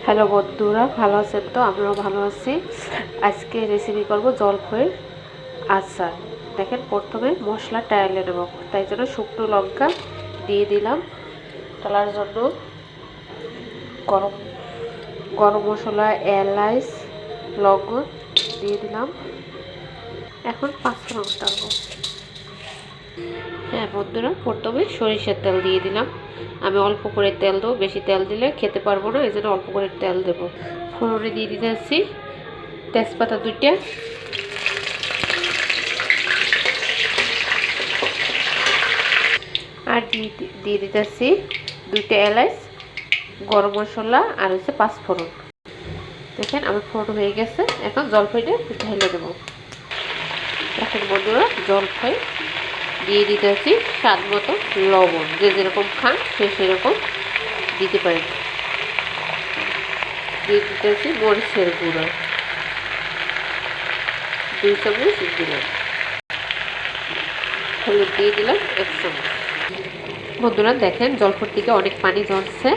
Hello বন্ধুরা, ভালো আছেন তো? আমরাও ভালো আছি। আজকে রেসিপি করব জলফইয়ের আচার। দেখেন, প্রথমে মশলা টাইলে নেব, তাই জন্য শুকনো লঙ্কা দিয়ে দিলাম। টালার জন্য গরম গরম মশলা, এলাচ, লবঙ্গ দিয়ে দিলাম। এখন পাঁচফোড়ন টালবো। হ্যাঁ বন্ধুরা, প্রথমে সরিষার তেল দিয়ে দিলাম। আমি অল্প করে তেল দেবো, বেশি তেল দিলে খেতে পারবো না, এই জন্য অল্প করে তেল দেবো। ফোড়নে দিয়ে দিতেছি তেজপাতা 2টা, আর দিয়ে দিতেছি 2টা এলাচ, গরম মশলা আর হচ্ছে পাঁচফোড়ন। দেখেন আমার ফোড়ন হয়ে গেছে। এখন জলফইটা ঢেলে দেবো। দেখেন বন্ধুরা, জলফই দিয়ে দিতেছি স্বাদ মতো লবণ, যে যেরকম খান সে সেরকম দিতে পারেন। দিয়ে দিতেছি মরিচের গুঁড়ো 2 চামচ দিলাম। হলুদ দিয়ে দিলাম 1 চামচ। বন্ধুরা দেখেন, জলফর থেকে অনেক পানি ঝরছে।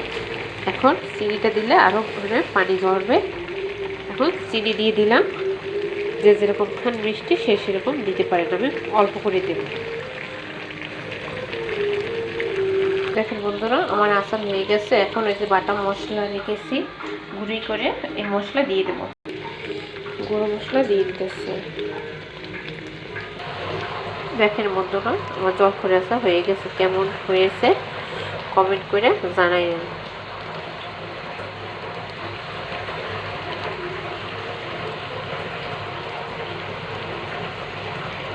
এখন চিনিটা দিলে আরও পানি ঝরবে। এখন চিনি দিয়ে দিলাম। যে যেরকম খান মিষ্টি সে সেরকম দিতে পারেন, আমি অল্প করে দেব। দেখেন বন্ধুরা, আমার আচার হয়ে গেছে। এখন এই যে বাটা মশলা রেখেছি গুঁড়ি করে, এই মশলা দিয়ে দেবো। গুঁড়ো মশলা দিয়ে দিতেছে। দেখেন বন্ধুরা, আমার জলফর আচার হয়ে গেছে। কেমন হয়েছে কমেন্ট করে জানাইন।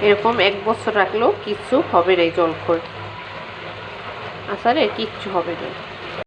এরকম 1 বছর রাখলেও কিচ্ছু হবে না। এই জলফর আচারে কিচ্ছু হবে না।